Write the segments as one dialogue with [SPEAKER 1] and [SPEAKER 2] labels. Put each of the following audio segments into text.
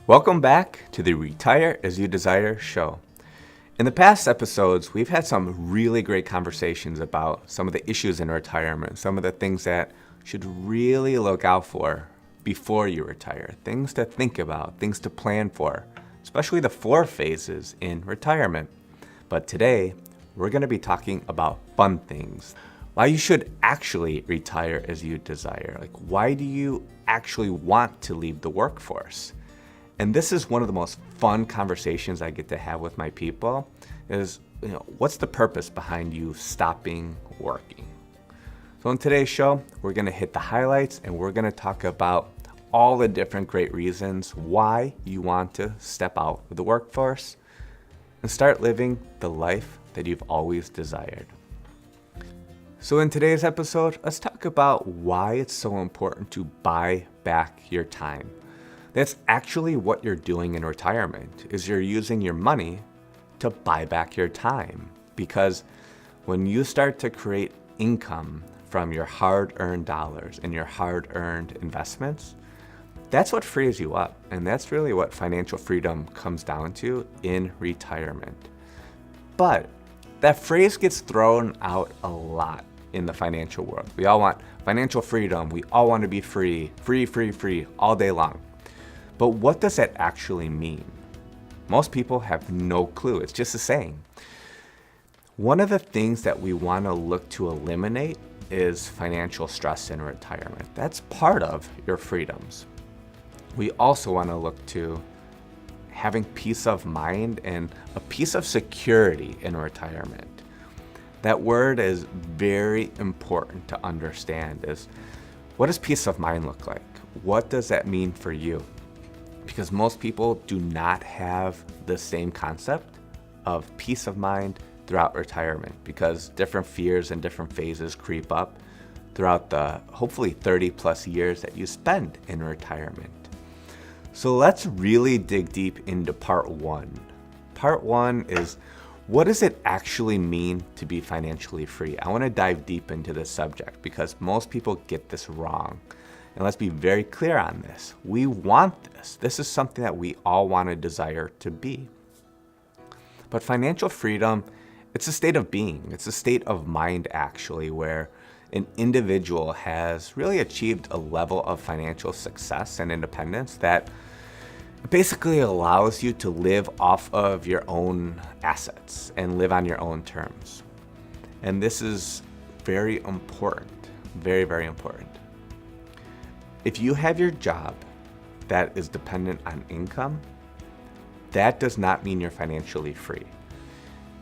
[SPEAKER 1] Welcome back to the Retire As You Desire show. In the past episodes, we've had some really great conversations about some of the issues in retirement, some of the things that you should really look out for before you retire, things to think about, things to plan for, especially the 4 phases in retirement. But today, we're going to be talking about fun things. Why you should actually retire as you desire. Like, why do you actually want to leave the workforce? And this is one of the most fun conversations I get to have with my people is, what's the purpose behind you stopping working? So in today's show, we're going to hit the highlights and we're going to talk about all the different great reasons why you want to step out of the workforce and start living the life that you've always desired. So in today's episode, let's talk about why it's so important to buy back your time. That's actually what you're doing in retirement, is you're using your money to buy back your time. Because when you start to create income from your hard-earned dollars and your hard-earned investments, that's what frees you up. And that's really what financial freedom comes down to in retirement. But that phrase gets thrown out a lot in the financial world. We all want financial freedom. We all want to be free, all day long. But what does that actually mean? Most people have no clue. It's just a saying. One of the things that we want to look to eliminate is financial stress in retirement. That's part of your freedoms. We also want to look to having peace of mind and a piece of security in retirement. That word is very important to understand. Is what does peace of mind look like? What does that mean for you? Because most people do not have the same concept of peace of mind throughout retirement, because different fears and different phases creep up throughout the hopefully 30 plus years that you spend in retirement. So let's really dig deep into part 1. Part 1 is, what does it actually mean to be financially free? I want to dive deep into this subject because most people get this wrong. And let's be very clear on this. We want this. This is something that we all want to desire to be. But financial freedom, it's a state of being. It's a state of mind, actually, where an individual has really achieved a level of financial success and independence that basically allows you to live off of your own assets and live on your own terms. And this is very important, very, very important. If you have your job that is dependent on income, that does not mean you're financially free.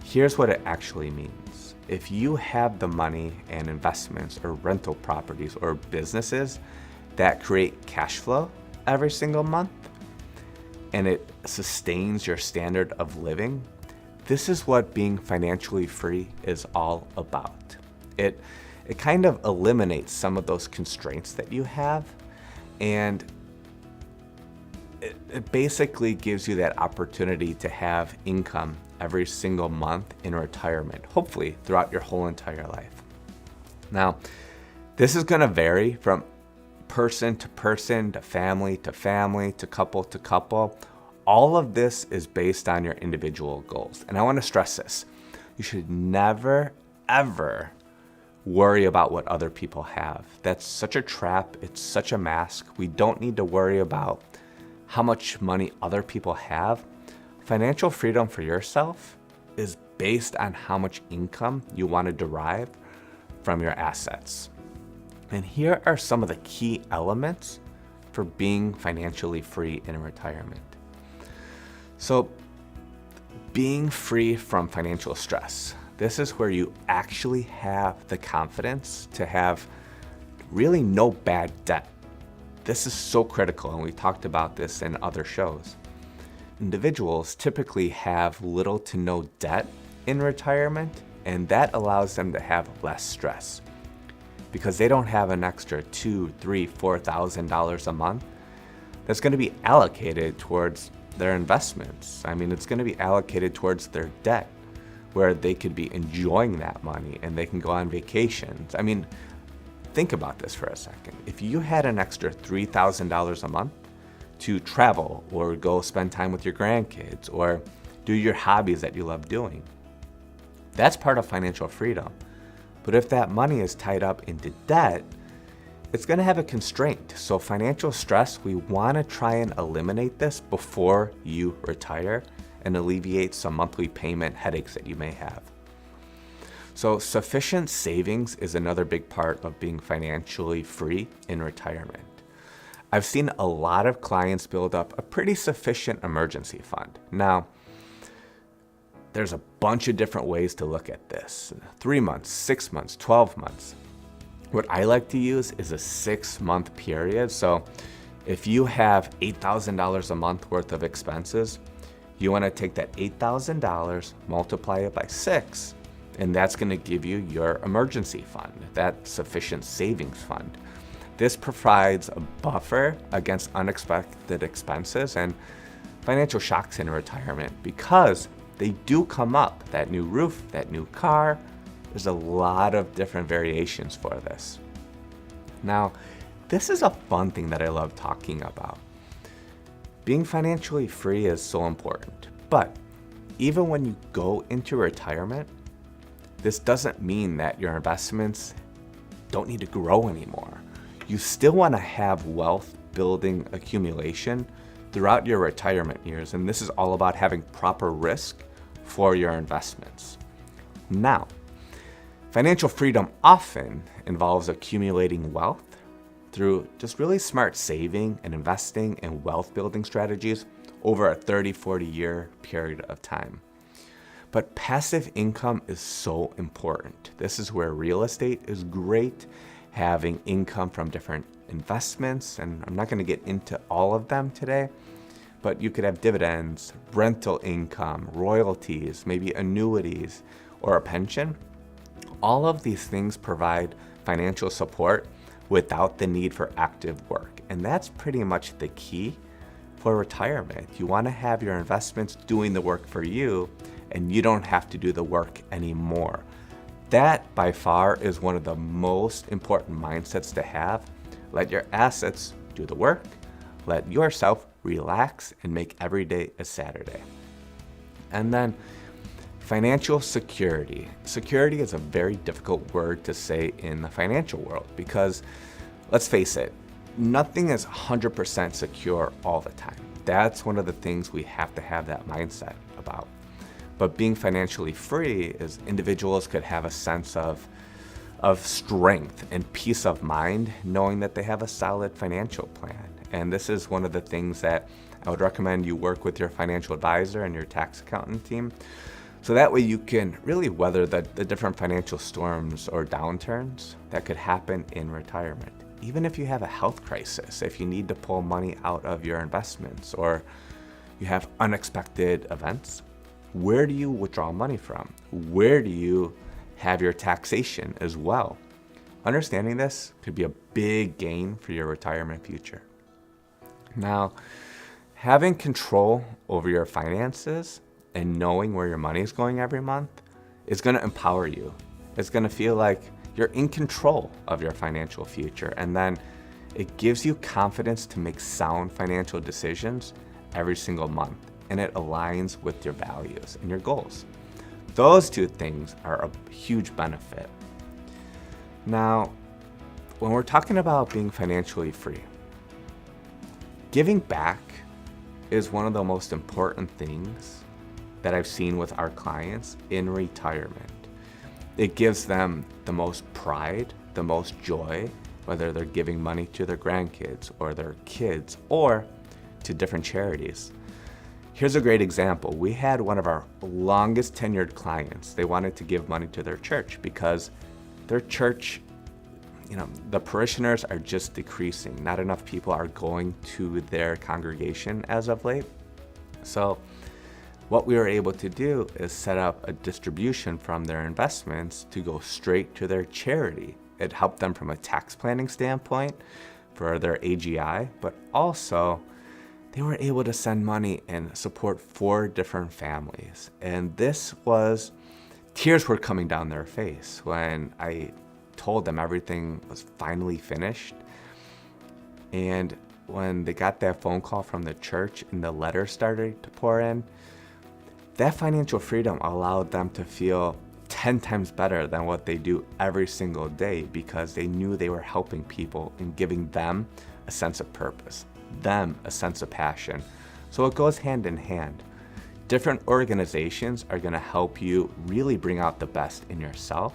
[SPEAKER 1] Here's what it actually means. If you have the money and investments or rental properties or businesses that create cash flow every single month, and it sustains your standard of living, this is what being financially free is all about. It kind of eliminates some of those constraints that you have, and it basically gives you that opportunity to have income every single month in retirement, hopefully throughout your whole entire life. Now, this is going to vary from person to person, to family, to couple to couple. All of this is based on your individual goals. And I want to stress this. You should never, ever worry about what other people have. That's such a trap. It's such a mask. We don't need to worry about how much money other people have. Financial freedom for yourself is based on how much income you want to derive from your assets. And here are some of the key elements for being financially free in retirement. So, being free from financial stress. This is where you actually have the confidence to have really no bad debt. This is so critical, and we talked about this in other shows. Individuals typically have little to no debt in retirement, and that allows them to have less stress because they don't have an extra $2,000, $3,000, $4,000 a month that's going to be allocated towards their investments. I mean, it's going to be allocated towards their debt, where they could be enjoying that money and they can go on vacations. I mean, think about this for a second. If you had an extra $3,000 a month to travel or go spend time with your grandkids or do your hobbies that you love doing. That's part of financial freedom. But if that money is tied up into debt, it's going to have a constraint. So financial stress, we want to try and eliminate this before you retire and alleviate some monthly payment headaches that you may have. So sufficient savings is another big part of being financially free in retirement. I've seen a lot of clients build up a pretty sufficient emergency fund. Now, there's a bunch of different ways to look at this. 3 months, 6 months, 12 months. What I like to use is a 6-month period. So if you have $8,000 a month worth of expenses, you want to take that $8,000, multiply it by 6, and that's going to give you your emergency fund, that sufficient savings fund. This provides a buffer against unexpected expenses and financial shocks in retirement because they do come up. That new roof, that new car, there's a lot of different variations for this. Now, this is a fun thing that I love talking about. Being financially free is so important, but even when you go into retirement, this doesn't mean that your investments don't need to grow anymore. You still want to have wealth building accumulation throughout your retirement years, and this is all about having proper risk for your investments. Now, financial freedom often involves accumulating wealth through just really smart saving and investing in wealth building strategies over a 30-40 year period of time. But passive income is so important. This is where real estate is great, having income from different investments, and I'm not going to get into all of them today, but you could have dividends, rental income, royalties, maybe annuities, or a pension. All of these things provide financial support without the need for active work, and that's pretty much the key for retirement. You want to have your investments doing the work for you, and you don't have to do the work anymore. That, by far, is one of the most important mindsets to have. Let your assets do the work. Let yourself relax and make every day a Saturday. And then financial security. Security is a very difficult word to say in the financial world because, let's face it, nothing is 100% secure all the time. That's one of the things we have to have that mindset about. But being financially free is individuals could have a sense of strength and peace of mind knowing that they have a solid financial plan. And this is one of the things that I would recommend you work with your financial advisor and your tax accountant team. So that way you can really weather the different financial storms or downturns that could happen in retirement. Even if you have a health crisis, if you need to pull money out of your investments or you have unexpected events, where do you withdraw money from? Where do you have your taxation as well? Understanding this could be a big gain for your retirement future. Now, having control over your finances and knowing where your money is going every month is going to empower you. It's going to feel like you're in control of your financial future, and then it gives you confidence to make sound financial decisions every single month, and it aligns with your values and your goals. Those two things are a huge benefit. Now, when we're talking about being financially free, giving back is one of the most important things that I've seen with our clients in retirement. It gives them the most pride, the most joy, whether they're giving money to their grandkids or their kids or to different charities. Here's a great example. We had one of our longest tenured clients. They wanted to give money to their church because their church, the parishioners are just decreasing. Not enough people are going to their congregation as of late. So what we were able to do is set up a distribution from their investments to go straight to their charity. It helped them from a tax planning standpoint for their AGI, but also they were able to send money and support 4 different families. And tears were coming down their face when I told them everything was finally finished. And when they got that phone call from the church and the letter started to pour in, that financial freedom allowed them to feel 10 times better than what they do every single day, because they knew they were helping people and giving them a sense of purpose, them a sense of passion. So it goes hand in hand. Different organizations are going to help you really bring out the best in yourself,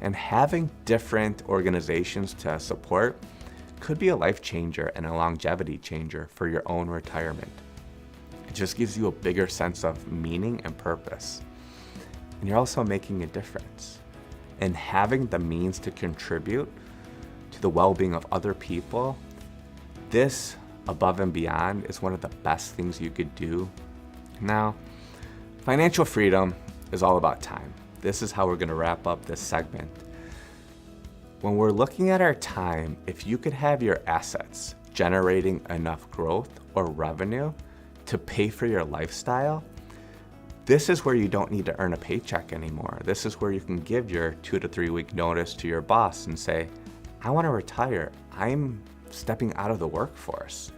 [SPEAKER 1] and having different organizations to support could be a life changer and a longevity changer for your own retirement. It just gives you a bigger sense of meaning and purpose. And you're also making a difference. And having the means to contribute to the well-being of other people, this above and beyond is one of the best things you could do. Now, financial freedom is all about time. This is how we're going to wrap up this segment. When we're looking at our time, if you could have your assets generating enough growth or revenue to pay for your lifestyle, this is where you don't need to earn a paycheck anymore. This is where you can give your 2 to 3 week notice to your boss and say, I want to retire. I'm stepping out of the workforce.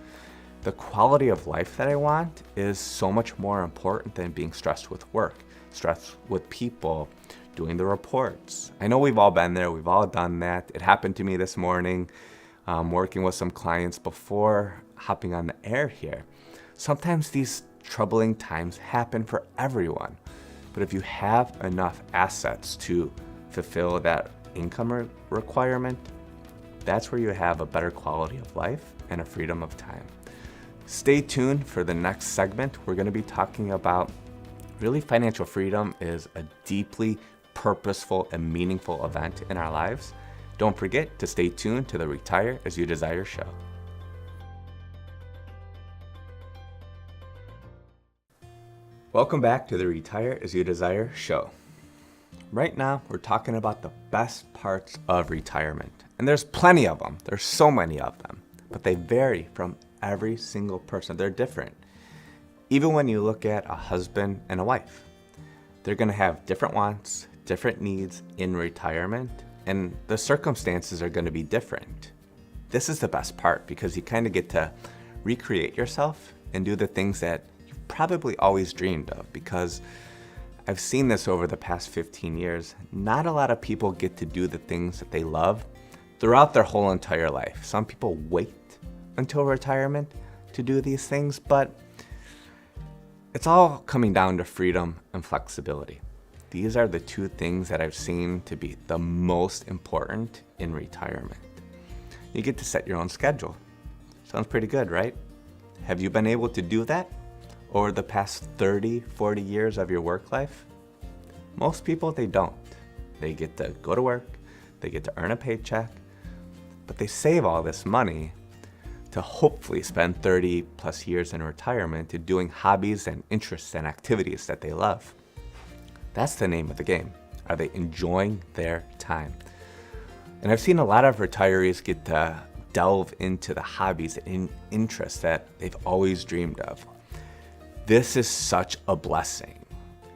[SPEAKER 1] The quality of life that I want is so much more important than being stressed with work, stressed with people, doing the reports. I know we've all been there. We've all done that. It happened to me this morning, working with some clients before hopping on the air here. Sometimes these troubling times happen for everyone, but if you have enough assets to fulfill that income requirement, that's where you have a better quality of life and a freedom of time. Stay tuned for the next segment. We're going to be talking about really financial freedom is a deeply purposeful and meaningful event in our lives. Don't forget to stay tuned to the Retire As You Desire show. Welcome back to the Retire As You Desire show. Right now, we're talking about the best parts of retirement. And there's plenty of them. There's so many of them. But they vary from every single person. They're different. Even when you look at a husband and a wife, they're going to have different wants, different needs in retirement, and the circumstances are going to be different. This is the best part because you kind of get to recreate yourself and do the things that you've probably always dreamed of, because I've seen this over the past 15 years. Not a lot of people get to do the things that they love throughout their whole entire life. Some people wait until retirement to do these things, but it's all coming down to freedom and flexibility. These are the two things that I've seen to be the most important in retirement. You get to set your own schedule. Sounds pretty good, right? Have you been able to do that over the past 30, 40 years of your work life? Most people, they don't. They get to go to work, they get to earn a paycheck, but they save all this money to hopefully spend 30 plus years in retirement to doing hobbies and interests and activities that they love. That's the name of the game. Are they enjoying their time? And I've seen a lot of retirees get to delve into the hobbies and interests that they've always dreamed of. This is such a blessing.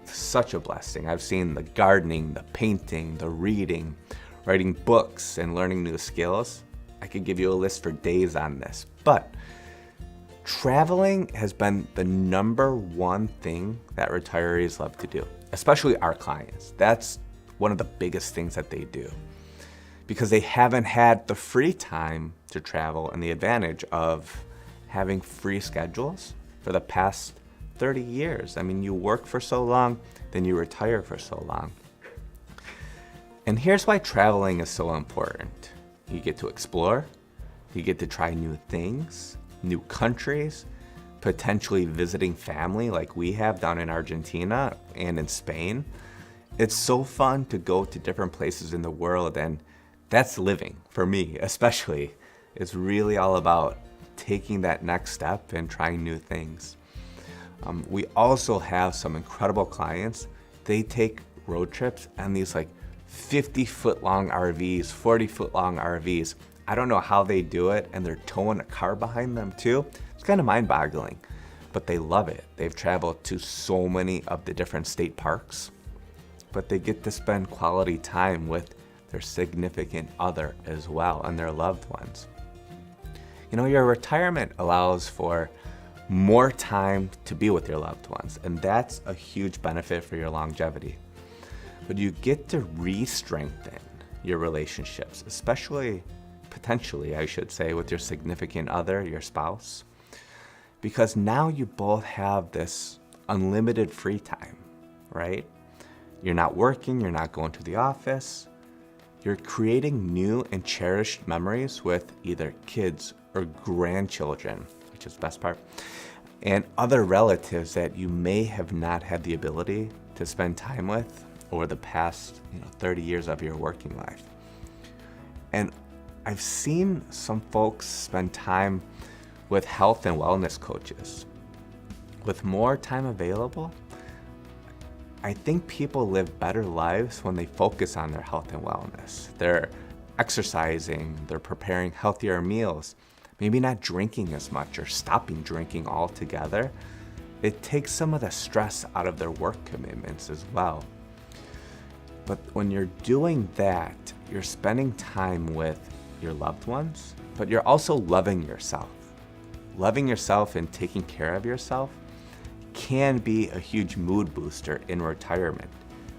[SPEAKER 1] Such a blessing. I've seen the gardening, the painting, the reading, writing books, and learning new skills. I could give you a list for days on this, but traveling has been the number one thing that retirees love to do, especially our clients. That's one of the biggest things that they do because they haven't had the free time to travel and the advantage of having free schedules for the past 30 years. I mean, you work for so long, then you retire for so long. And here's why traveling is so important. You get to explore, you get to try new things, new countries, potentially visiting family like we have down in Argentina and in Spain. It's so fun to go to different places in the world, and that's living for me especially. It's really all about taking that next step and trying new things. We also have some incredible clients. They take road trips and these like 50-foot long RVs, 40-foot long RVs. I don't know how they do it, and they're towing a car behind them too. It's kind of mind-boggling, but they love it. They've traveled to so many of the different state parks, but they get to spend quality time with their significant other as well and their loved ones. Your retirement allows for more time to be with your loved ones, and that's a huge benefit for your longevity. But you get to re-strengthen your relationships, especially potentially, I should say, with your significant other, your spouse, because now you both have this unlimited free time, right? You're not working, you're not going to the office. You're creating new and cherished memories with either kids or grandchildren, which is the best part, and other relatives that you may have not had the ability to spend time with over the past 30 years of your working life. And I've seen some folks spend time with health and wellness coaches. With more time available, I think people live better lives when they focus on their health and wellness. They're exercising, they're preparing healthier meals, maybe not drinking as much or stopping drinking altogether. It takes some of the stress out of their work commitments as well. But when you're doing that, you're spending time with your loved ones, but you're also loving yourself. Loving yourself and taking care of yourself can be a huge mood booster in retirement.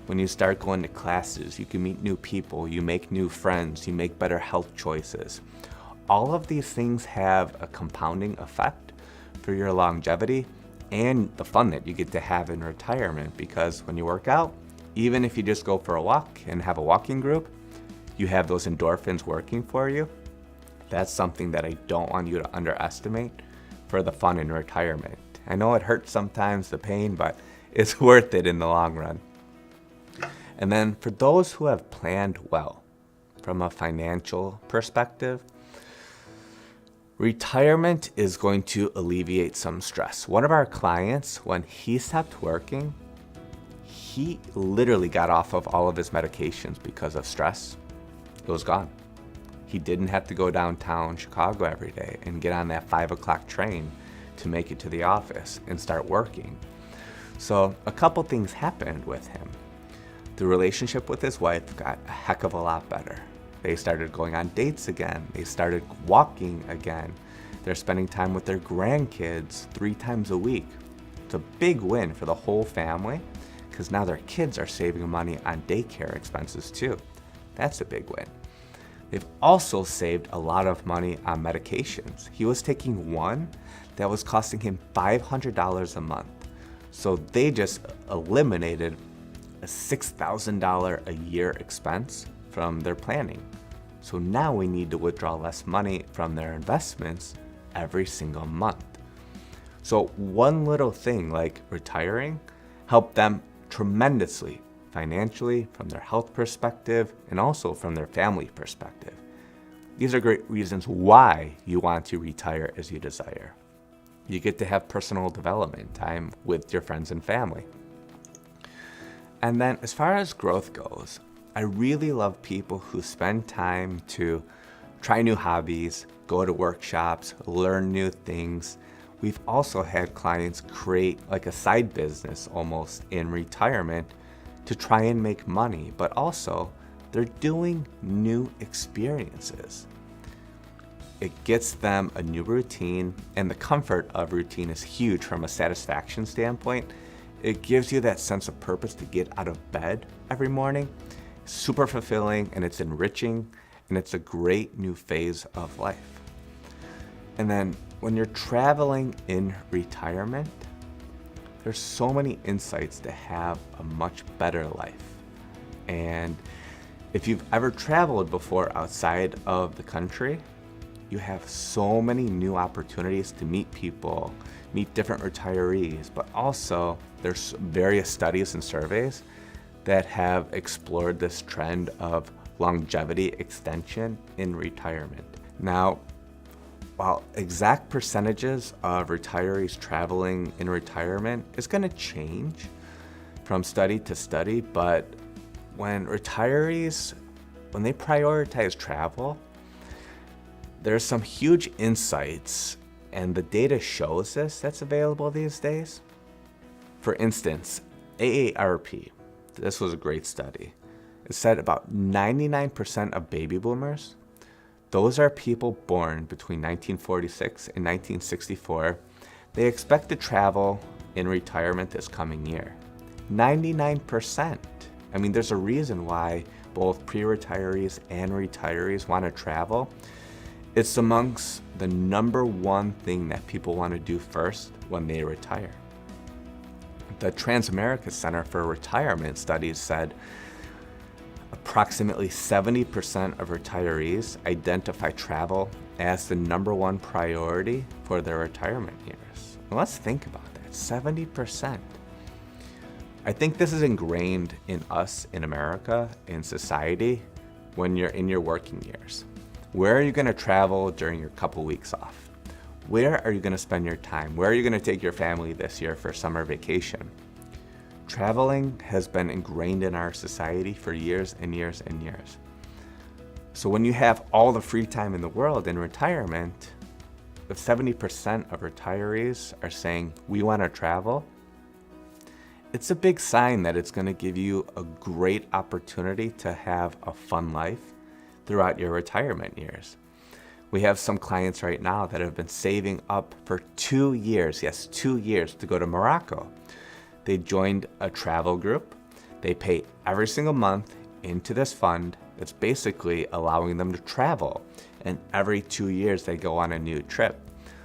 [SPEAKER 1] When you start going to classes, you can meet new people, you make new friends, you make better health choices. All of these things have a compounding effect for your longevity and the fun that you get to have in retirement, because when you work out, even if you just go for a walk and have a walking group, you have those endorphins working for you. That's something that I don't want you to underestimate for the fun in retirement. I know it hurts sometimes, the pain, but it's worth it in the long run. And then for those who have planned well from a financial perspective, retirement is going to alleviate some stress. One of our clients, when he stopped working, he literally got off of all of his medications because of stress. It was gone. He didn't have to go downtown Chicago every day and get on that 5 o'clock train to make it to the office and start working. So a couple things happened with him. The relationship with his wife got a heck of a lot better. They started going on dates again. They started walking again. They're spending time with their grandkids 3 times a week. It's a big win for the whole family because now their kids are saving money on daycare expenses too. That's a big win. They've also saved a lot of money on medications. He was taking one that was costing him $500 a month. So they just eliminated a $6,000 a year expense from their planning. So now we need to withdraw less money from their investments every single month. So one little thing like retiring helped them tremendously financially, from their health perspective, and also from their family perspective. These are great reasons why you want to retire as you desire. You get to have personal development time with your friends and family. And then as far as growth goes, I really love people who spend time to try new hobbies, go to workshops, learn new things. We've also had clients create like a side business almost in retirement to try and make money, but also they're doing new experiences. It gets them a new routine, and the comfort of routine is huge from a satisfaction standpoint. It gives you that sense of purpose to get out of bed every morning. Super fulfilling, and it's enriching, and it's a great new phase of life. And then when you're traveling in retirement, there's so many insights to have a much better life. And if you've ever traveled before outside of the country, you have so many new opportunities to meet people, meet different retirees, but also there's various studies and surveys that have explored this trend of longevity extension in retirement. Now, while exact percentages of retirees traveling in retirement is going to change from study to study, but when retirees, when they prioritize travel, there's some huge insights, and the data shows this that's available these days. For instance, AARP, this was a great study. It said about 99% of baby boomers, Those are people born between 1946 and 1964. They expect to travel in retirement this coming year. 99%. I mean, there's a reason why both pre-retirees and retirees want to travel. It's amongst the number one thing that people want to do first when they retire. The Transamerica Center for Retirement Studies said approximately 70% of retirees identify travel as the number one priority for their retirement years. And let's think about that, 70%. I think this is ingrained in us in America, in society, when you're in your working years. Where are you going to travel during your couple weeks off? Where are you going to spend your time? Where are you going to take your family this year for summer vacation? Traveling has been ingrained in our society for years and years and years. So when you have all the free time in the world in retirement, if 70% of retirees are saying, we want to travel, it's a big sign that it's going to give you a great opportunity to have a fun life throughout your retirement years. We have some clients right now that have been saving up for 2 years, yes, 2 years to go to Morocco. They joined a travel group. They pay every single month into this fund that's basically allowing them to travel. And every 2 years they go on a new trip.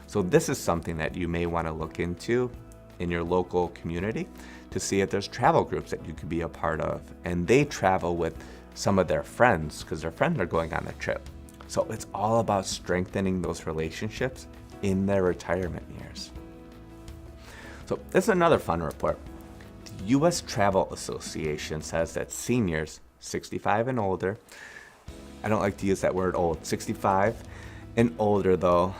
[SPEAKER 1] So this is something that you may want to look into in your local community to see if there's travel groups that you could be a part of. And they travel with some of their friends because their friends are going on a trip. So it's all about strengthening those relationships in their retirement years. So this is another fun report. The U.S. Travel Association says that seniors 65 and older, I don't like to use that word old, 65 and older though,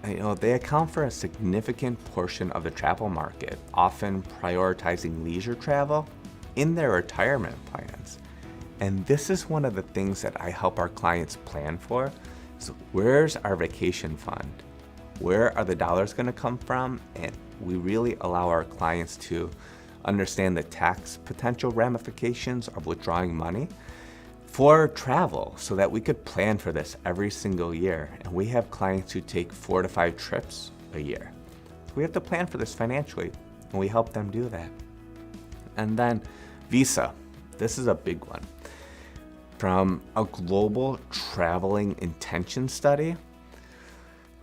[SPEAKER 1] they account for a significant portion of the travel market, often prioritizing leisure travel in their retirement plans. And this is one of the things that I help our clients plan for. So where's our vacation fund? Where are the dollars going to come from? And we really allow our clients to understand the tax potential ramifications of withdrawing money for travel so that we could plan for this every single year. And we have clients who take 4 to 5 trips a year. So we have to plan for this financially, and we help them do that. And then Visa. This is a big one. From a global traveling intention study,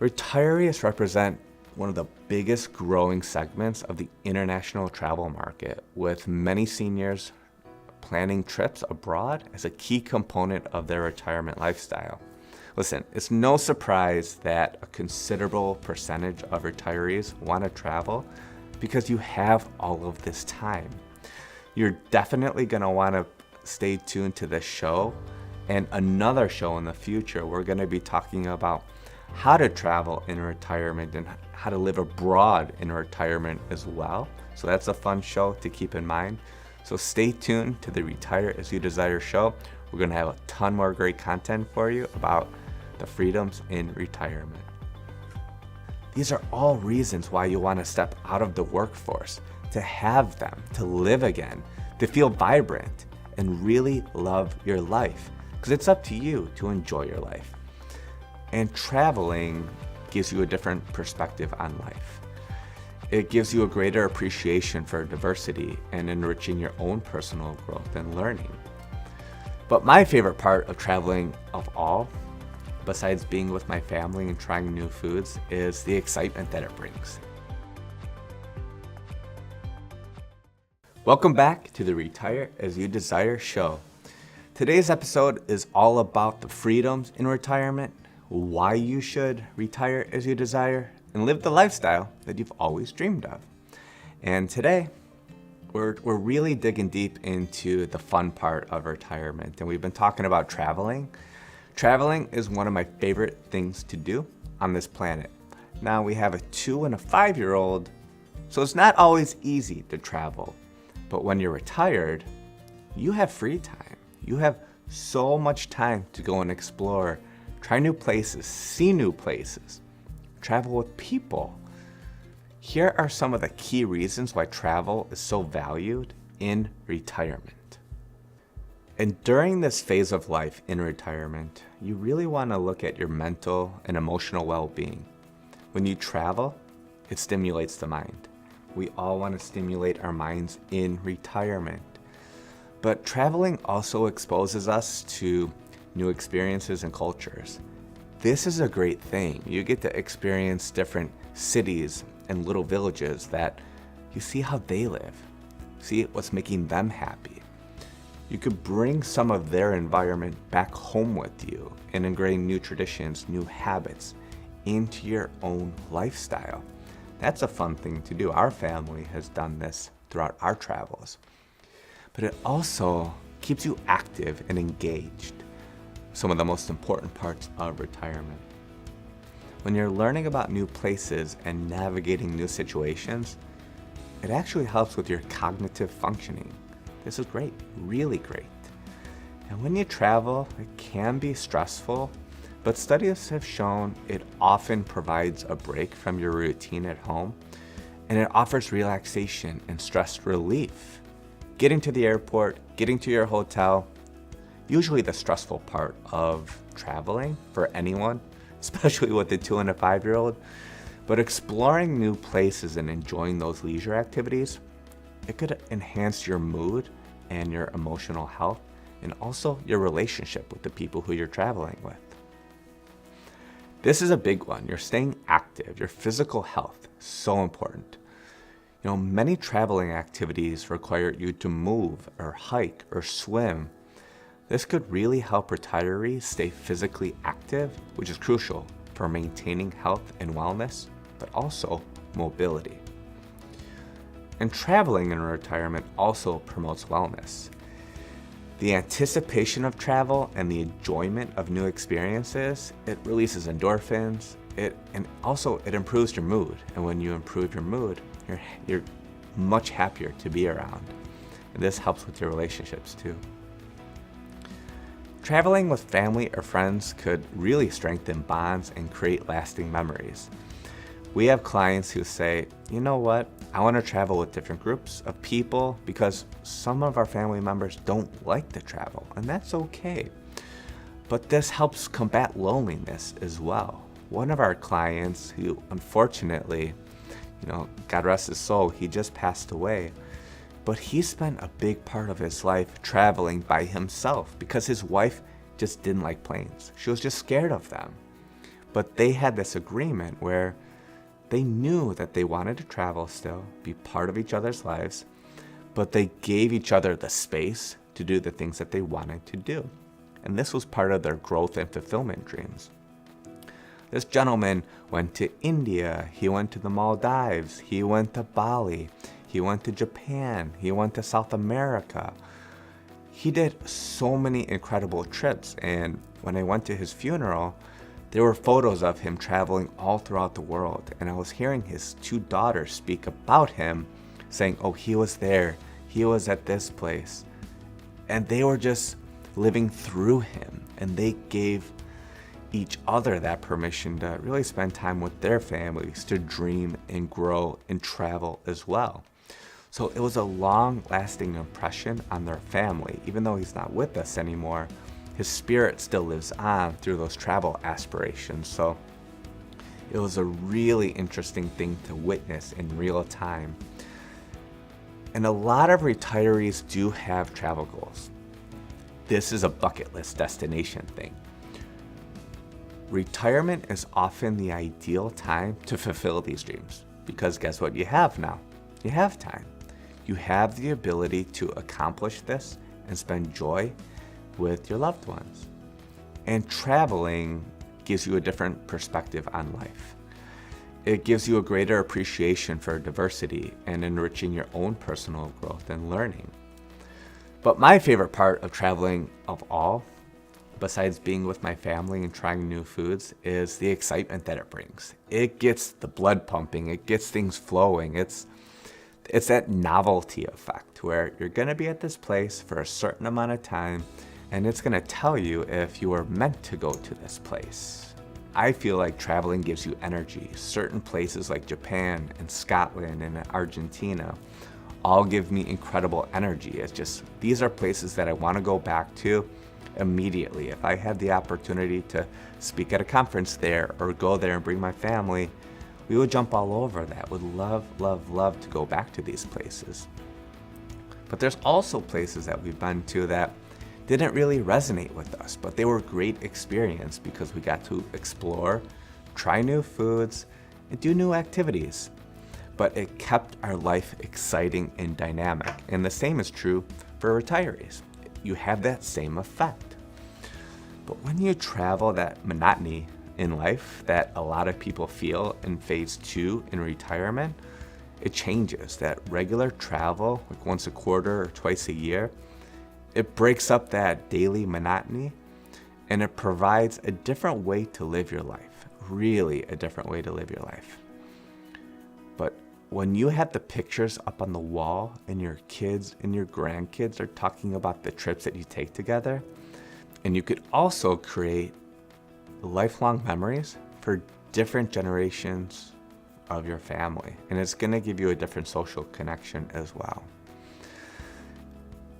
[SPEAKER 1] retirees represent one of the biggest growing segments of the international travel market, with many seniors planning trips abroad as a key component of their retirement lifestyle. Listen, it's no surprise that a considerable percentage of retirees want to travel because you have all of this time. You're definitely going to want to stay tuned to this show and another show in the future. We're going to be talking about how to travel in retirement and how to live abroad in retirement as well. So that's a fun show to keep in mind. So stay tuned to the Retire As You Desire show. We're going to have a ton more great content for you about the freedoms in retirement. These are all reasons why you want to step out of the workforce, to have them, to live again, to feel vibrant, and really love your life. Because it's up to you to enjoy your life. And traveling gives you a different perspective on life. It gives you a greater appreciation for diversity and enriching your own personal growth and learning. But my favorite part of traveling of all, besides being with my family and trying new foods, is the excitement that it brings. Welcome back to the Retire As You Desire show. Today's episode is all about the freedoms in retirement, why you should retire as you desire, and live the lifestyle that you've always dreamed of. And today, we're really digging deep into the fun part of retirement, and we've been talking about traveling. Traveling is one of my favorite things to do on this planet. Now we have a 2 and a 5-year-old, so it's not always easy to travel. But when you're retired, you have free time. You have so much time to go and explore, try new places, see new places, travel with people. Here are some of the key reasons why travel is so valued in retirement. And during this phase of life in retirement, you really want to look at your mental and emotional well-being. When you travel, it stimulates the mind. We all want to stimulate our minds in retirement. But traveling also exposes us to new experiences and cultures. This is a great thing. You get to experience different cities and little villages that you see how they live, see what's making them happy. You could bring some of their environment back home with you and ingrain new traditions, new habits into your own lifestyle. That's a fun thing to do. Our family has done this throughout our travels. But it also keeps you active and engaged. Some of the most important parts of retirement. When you're learning about new places and navigating new situations, it actually helps with your cognitive functioning. This is great, really great. And when you travel, it can be stressful, but studies have shown it often provides a break from your routine at home, and it offers relaxation and stress relief. Getting to the airport, getting to your hotel, usually the stressful part of traveling for anyone, especially with a 2 and a 5-year-old, but exploring new places and enjoying those leisure activities, it could enhance your mood and your emotional health and also your relationship with the people who you're traveling with. This is a big one. You're staying active, your physical health, so important. Many traveling activities require you to move or hike or swim. This could really help retirees stay physically active, which is crucial for maintaining health and wellness, but also mobility. And traveling in retirement also promotes wellness. The anticipation of travel and the enjoyment of new experiences, it releases endorphins, and also it improves your mood. And when you improve your mood, you're much happier to be around. And this helps with your relationships too. Traveling with family or friends could really strengthen bonds and create lasting memories. We have clients who say, you know what, I want to travel with different groups of people because some of our family members don't like to travel, and that's okay. But this helps combat loneliness as well. One of our clients who unfortunately, God rest his soul, he just passed away. But he spent a big part of his life traveling by himself because his wife just didn't like planes. She was just scared of them. But they had this agreement where they knew that they wanted to travel still, be part of each other's lives, but they gave each other the space to do the things that they wanted to do. And this was part of their growth and fulfillment dreams. This gentleman went to India, he went to the Maldives, he went to Bali, he went to Japan, he went to South America. He did so many incredible trips, and when I went to his funeral, there were photos of him traveling all throughout the world, and I was hearing his 2 daughters speak about him, saying, oh, he was there, he was at this place. And they were just living through him, and they gave each other that permission to really spend time with their families, to dream and grow and travel as well. So it was a long-lasting impression on their family. Even though he's not with us anymore, his spirit still lives on through those travel aspirations. So it was a really interesting thing to witness in real time. And a lot of retirees do have travel goals. This is a bucket list destination thing. Retirement is often the ideal time to fulfill these dreams because guess what you have now? You have time. You have the ability to accomplish this and spend joy with your loved ones. And traveling gives you a different perspective on life. It gives you a greater appreciation for diversity and enriching your own personal growth and learning. But my favorite part of traveling of all, besides being with my family and trying new foods, is the excitement that it brings. It gets the blood pumping, it gets things flowing. It's that novelty effect where you're going to be at this place for a certain amount of time and it's going to tell you if you are meant to go to this place. I feel like traveling gives you energy. Certain places like Japan and Scotland and Argentina all give me incredible energy. It's just, these are places that I want to go back to immediately. If I had the opportunity to speak at a conference there or go there and bring my family, we would jump all over that. Would love, love, love to go back to these places. But there's also places that we've been to that didn't really resonate with us, but they were a great experience because we got to explore, try new foods, and do new activities. But it kept our life exciting and dynamic. And the same is true for retirees. You have that same effect. But when you travel, that monotony in life that a lot of people feel in phase 2 in retirement, it changes. That regular travel, like once a quarter or twice a year, it breaks up that daily monotony and it provides a different way to live your life. Really a different way to live your life. But when you have the pictures up on the wall and your kids and your grandkids are talking about the trips that you take together, and you could also create lifelong memories for different generations of your family. And it's gonna give you a different social connection as well.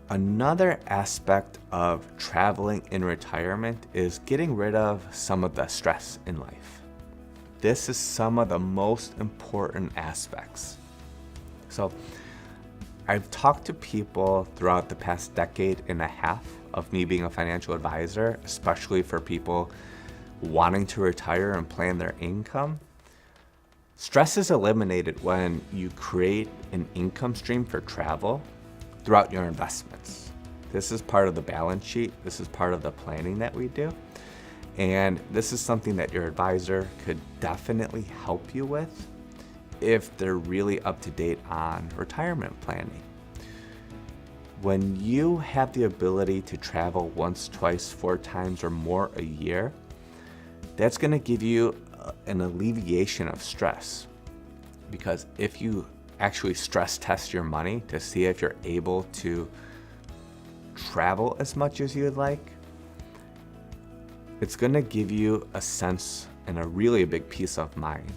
[SPEAKER 1] Another aspect of traveling in retirement is getting rid of some of the stress in life. This is some of the most important aspects. So I've talked to people throughout the past decade and a half of me being a financial advisor, especially for people wanting to retire and plan their income. Stress is eliminated when you create an income stream for travel throughout your investments. This is part of the balance sheet. This is part of the planning that we do. And this is something that your advisor could definitely help you with if they're really up to date on retirement planning. When you have the ability to travel once, twice, 4 times or more a year, that's gonna give you an alleviation of stress. Because if you actually stress test your money to see if you're able to travel as much as you'd like, it's gonna give you a sense and a really big peace of mind.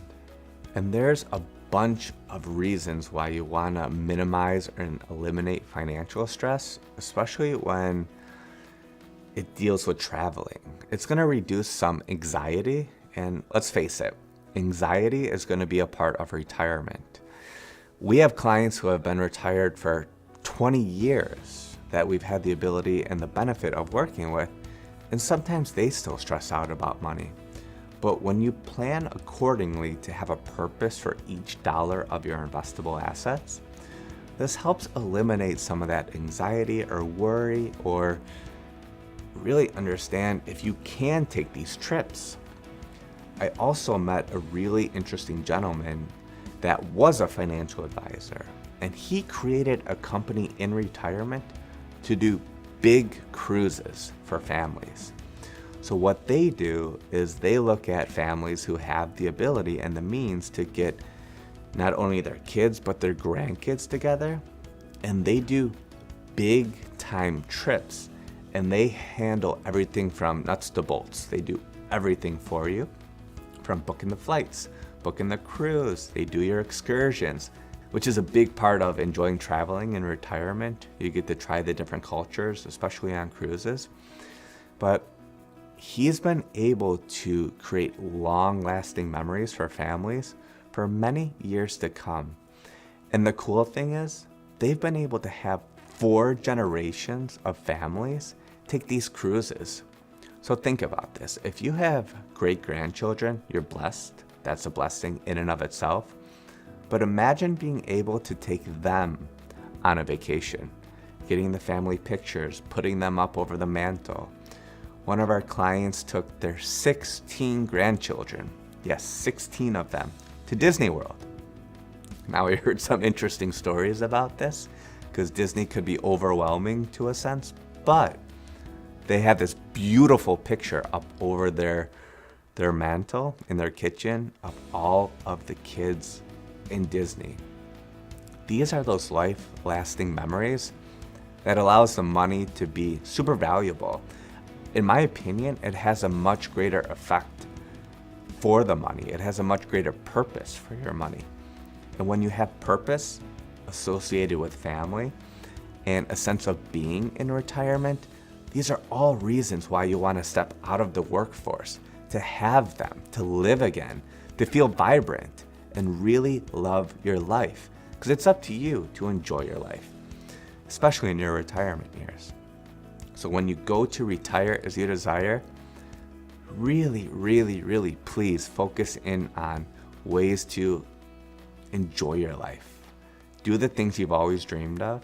[SPEAKER 1] And there's a bunch of reasons why you wanna minimize and eliminate financial stress, especially when it deals with traveling. It's gonna reduce some anxiety, and let's face it, anxiety is gonna be a part of retirement. We have clients who have been retired for 20 years that we've had the ability and the benefit of working with, and sometimes they still stress out about money. But when you plan accordingly to have a purpose for each dollar of your investable assets, this helps eliminate some of that anxiety or worry, or really understand if you can take these trips. I also met a really interesting gentleman that was a financial advisor, and he created a company in retirement to do big cruises for families. So what they do is they look at families who have the ability and the means to get not only their kids but their grandkids together, and they do big time trips, and they handle everything from nuts to bolts. They do everything for you, from booking the flights, booking the cruise, they do your excursions, which is a big part of enjoying traveling in retirement. You get to try the different cultures, especially on cruises. But he's been able to create long-lasting memories for families for many years to come. And the cool thing is, they've been able to have 4 generations of families take these cruises. So think about this. If you have great-grandchildren, you're blessed. That's a blessing in and of itself. But imagine being able to take them on a vacation, getting the family pictures, putting them up over the mantle. One of our clients took their 16 grandchildren, yes, 16 of them, to Disney World. Now, we heard some interesting stories about this, because Disney could be overwhelming to a sense, but they had this beautiful picture up over their mantle in their kitchen of all of the kids in Disney. These are those life-lasting memories that allows the money to be super valuable. In my opinion, it has a much greater effect for the money. It has a much greater purpose for your money. And when you have purpose, associated with family, and a sense of being in retirement, these are all reasons why you want to step out of the workforce, to have them, to live again, to feel vibrant, and really love your life. Because it's up to you to enjoy your life, especially in your retirement years. So when you go to retire as you desire, really, really, really please focus in on ways to enjoy your life. Do the things you've always dreamed of.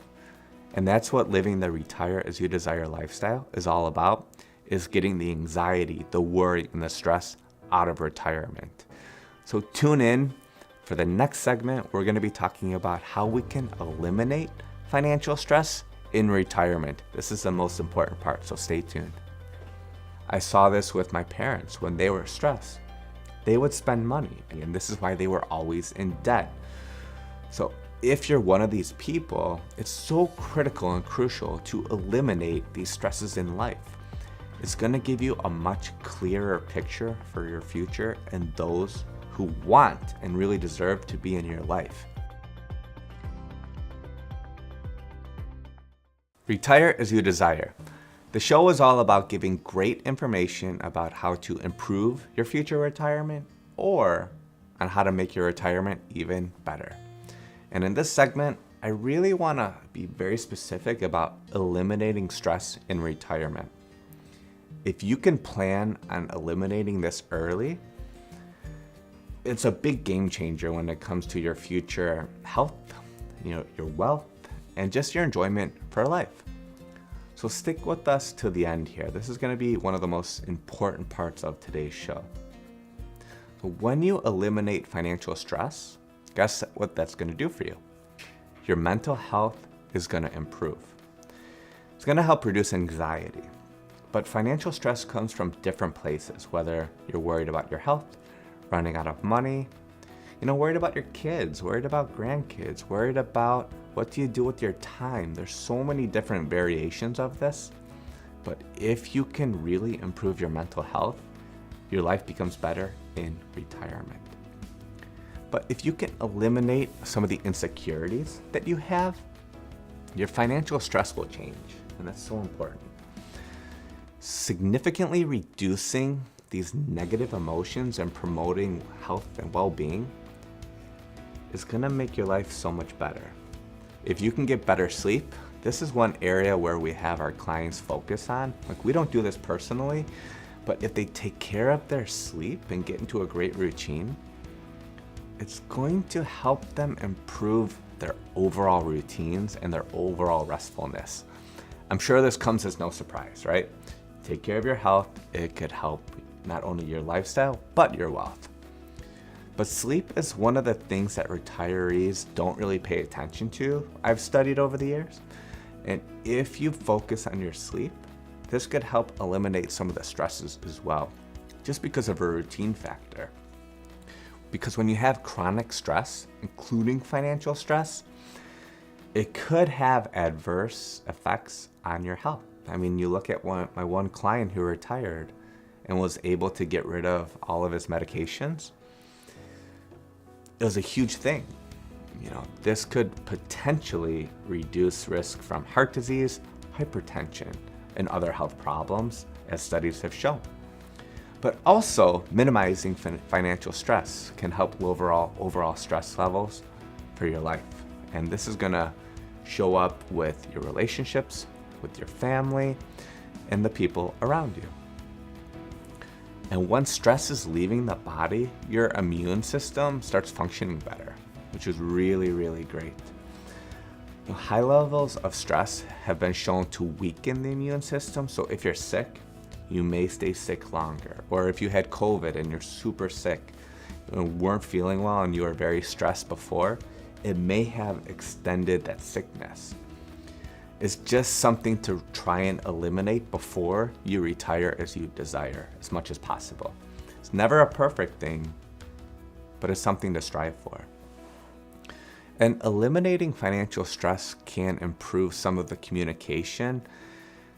[SPEAKER 1] And that's what living the retire as you desire lifestyle is all about, is getting the anxiety, the worry, and the stress out of retirement. So tune in for the next segment. We're going to be talking about how we can eliminate financial stress in retirement. This is the most important part, so stay tuned. I saw this with my parents when they were stressed. They would spend money, and this is why they were always in debt. So if you're one of these people, it's so critical and crucial to eliminate these stresses in life. It's going to give you a much clearer picture for your future and those who want and really deserve to be in your life. Retire as you desire. The show is all about giving great information about how to improve your future retirement or on how to make your retirement even better. And in this segment, I really want to be very specific about eliminating stress in retirement. If you can plan on eliminating this early, it's a big game changer when it comes to your future health, your wealth, and just your enjoyment for life. So stick with us to the end here. This is going to be one of the most important parts of today's show. So when you eliminate financial stress, guess what that's going to do for you? Your mental health is going to improve. It's going to help reduce anxiety. But financial stress comes from different places, whether you're worried about your health, running out of money, worried about your kids, worried about grandkids, worried about what do you do with your time. There's so many different variations of this. But if you can really improve your mental health, your life becomes better in retirement. But if you can eliminate some of the insecurities that you have, your financial stress will change, and that's so important. Significantly reducing these negative emotions and promoting health and well-being is gonna make your life so much better. If you can get better sleep, this is one area where we have our clients focus on. We don't do this personally, but if they take care of their sleep and get into a great routine, it's going to help them improve their overall routines and their overall restfulness. I'm sure this comes as no surprise, right? Take care of your health. It could help not only your lifestyle, but your wealth. But sleep is one of the things that retirees don't really pay attention to, I've studied over the years. And if you focus on your sleep, this could help eliminate some of the stresses as well, just because of a routine factor. Because when you have chronic stress, including financial stress, it could have adverse effects on your health. I mean, you look at my one client who retired and was able to get rid of all of his medications. It was a huge thing. This could potentially reduce risk from heart disease, hypertension, and other health problems, as studies have shown. But also, minimizing financial stress can help overall stress levels for your life. And this is gonna show up with your relationships, with your family, and the people around you. And once stress is leaving the body, your immune system starts functioning better, which is really, really great. High levels of stress have been shown to weaken the immune system. So if you're sick, you may stay sick longer. Or if you had COVID and you're super sick and weren't feeling well and you were very stressed before, it may have extended that sickness. It's just something to try and eliminate before you retire as you desire, as much as possible. It's never a perfect thing, but it's something to strive for. And eliminating financial stress can improve some of the communication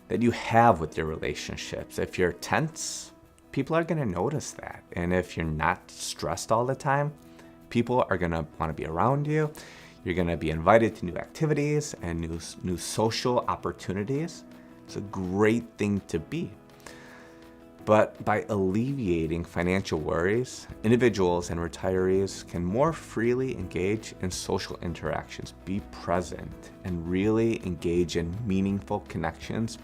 [SPEAKER 1] that you have with your relationships. If you're tense, people are going to notice that. And if you're not stressed all the time, people are going to want to be around you. You're going to be invited to new activities and new social opportunities. It's a great thing to be. But by alleviating financial worries, individuals and retirees can more freely engage in social interactions, be present, and really engage in meaningful connections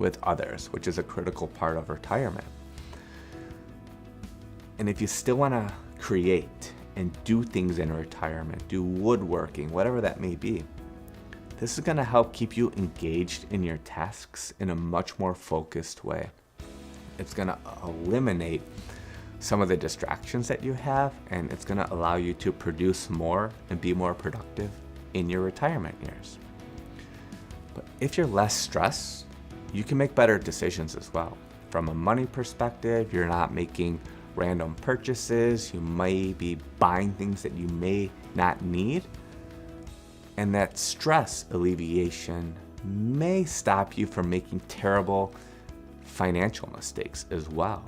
[SPEAKER 1] with others, which is a critical part of retirement. And if you still want to create and do things in retirement, do woodworking, whatever that may be, this is going to help keep you engaged in your tasks in a much more focused way. It's going to eliminate some of the distractions that you have, and it's going to allow you to produce more and be more productive in your retirement years. But if you're less stressed, you can make better decisions as well. From a money perspective, you're not making random purchases. You may be buying things that you may not need. And that stress alleviation may stop you from making terrible financial mistakes as well.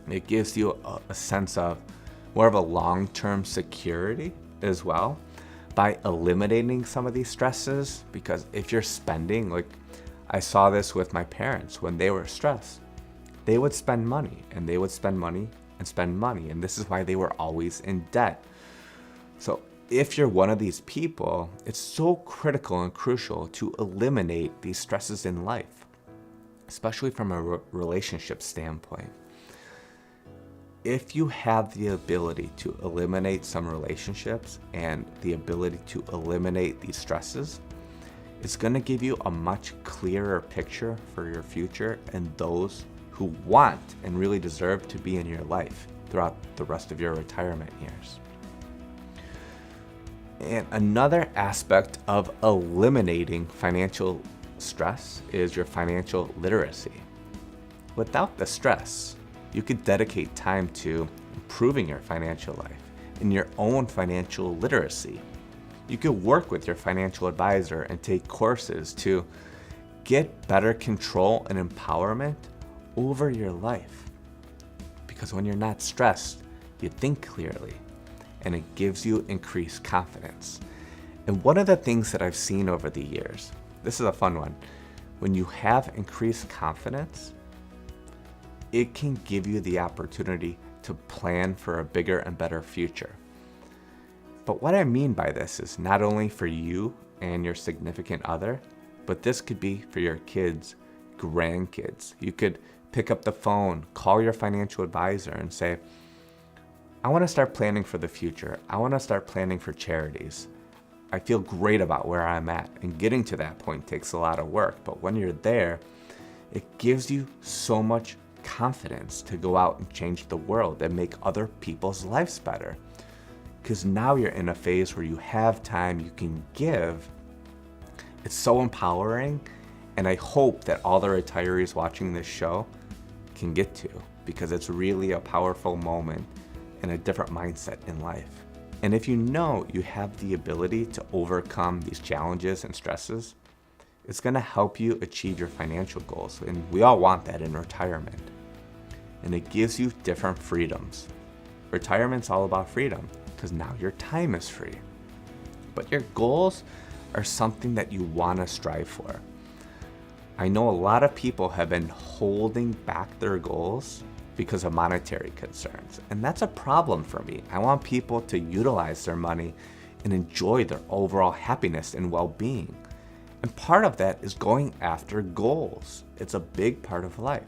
[SPEAKER 1] It gives you a sense of more of a long-term security as well by eliminating some of these stresses, because if you're spending, like I saw this with my parents when they were stressed, they would spend money and they would spend money and spend money, and this is why they were always in debt. So if you're one of these people, it's so critical and crucial to eliminate these stresses in life, especially from a relationship standpoint. If you have the ability to eliminate some relationships and the ability to eliminate these stresses, it's going to give you a much clearer picture for your future and those who want and really deserve to be in your life throughout the rest of your retirement years. And another aspect of eliminating financial stress is your financial literacy. Without the stress, you could dedicate time to improving your financial life and your own financial literacy. You could work with your financial advisor and take courses to get better control and empowerment over your life. Because when you're not stressed, you think clearly, and it gives you increased confidence. And one of the things that I've seen over the years, this is a fun one, when you have increased confidence, it can give you the opportunity to plan for a bigger and better future. But what I mean by this is not only for you and your significant other, but this could be for your kids, grandkids. You could pick up the phone, call your financial advisor and say, I want to start planning for the future. I want to start planning for charities. I feel great about where I'm at, and getting to that point takes a lot of work. But when you're there, it gives you so much confidence to go out and change the world and make other people's lives better. Because now you're in a phase where you have time you can give. It's so empowering, and I hope that all the retirees watching this show can get to, because it's really a powerful moment and a different mindset in life. And if you know you have the ability to overcome these challenges and stresses, it's going to help you achieve your financial goals. And we all want that in retirement. And it gives you different freedoms. Retirement's all about freedom, because now your time is free. But your goals are something that you want to strive for. I know a lot of people have been holding back their goals because of monetary concerns, and that's a problem for me. I want people to utilize their money and enjoy their overall happiness and well-being. And part of that is going after goals. It's a big part of life.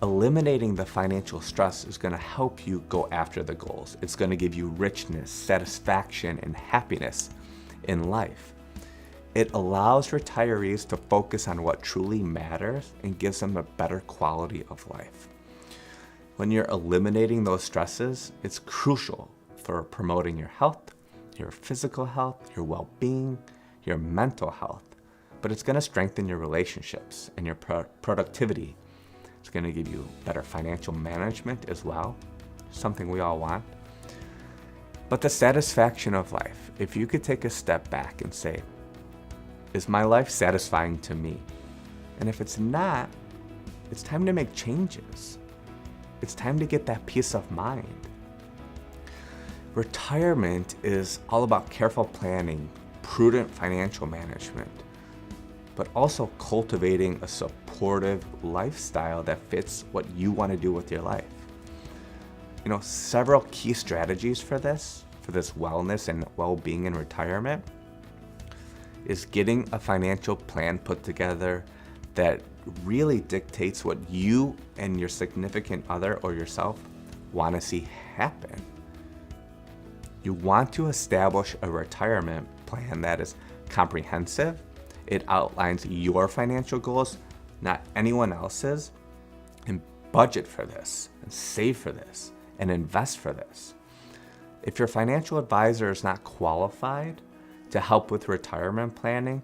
[SPEAKER 1] Eliminating the financial stress is going to help you go after the goals. It's going to give you richness, satisfaction, and happiness in life. It allows retirees to focus on what truly matters and gives them a better quality of life. When you're eliminating those stresses, it's crucial for promoting your health, your physical health, your well-being, your mental health. But it's going to strengthen your relationships and your productivity. It's going to give you better financial management as well, something we all want. But the satisfaction of life, if you could take a step back and say, is my life satisfying to me? And if it's not, it's time to make changes. It's time to get that peace of mind. Retirement is all about careful planning, prudent financial management, but also cultivating a supportive lifestyle that fits what you want to do with your life. Several key strategies for this wellness and well-being in retirement is getting a financial plan put together that really dictates what you and your significant other or yourself want to see happen. You want to establish a retirement plan that is comprehensive. It outlines your financial goals, not anyone else's, and budget for this, and save for this, and invest for this. If your financial advisor is not qualified to help with retirement planning,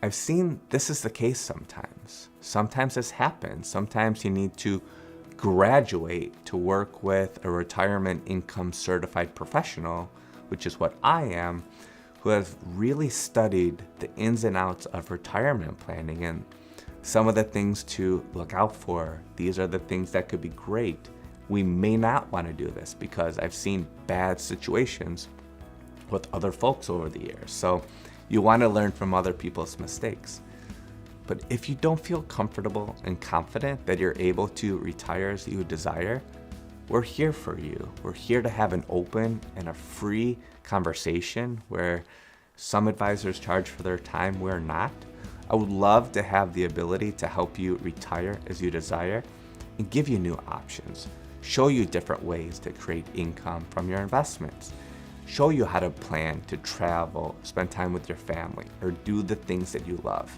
[SPEAKER 1] I've seen this is the case sometimes. Sometimes this happens. Sometimes you need to graduate to work with a retirement income certified professional, which is what I am, who has really studied the ins and outs of retirement planning and some of the things to look out for. These are the things that could be great. We may not want to do this because I've seen bad situations with other folks over the years. So you want to learn from other people's mistakes. But if you don't feel comfortable and confident that you're able to retire as you desire, we're here for you. We're here to have an open and a free conversation where some advisors charge for their time, we're not. I would love to have the ability to help you retire as you desire and give you new options, show you different ways to create income from your investments, show you how to plan to travel, spend time with your family, or do the things that you love.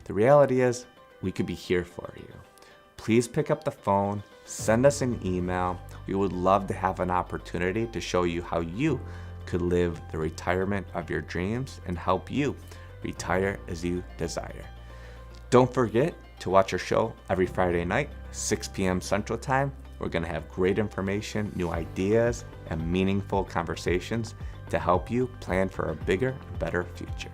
[SPEAKER 1] The reality is, we could be here for you. Please pick up the phone, send us an email. We would love to have an opportunity to show you how you could live the retirement of your dreams and help you retire as you desire. Don't forget to watch our show every Friday night, 6 p.m. Central Time. We're going to have great information, new ideas, and meaningful conversations to help you plan for a bigger, better future.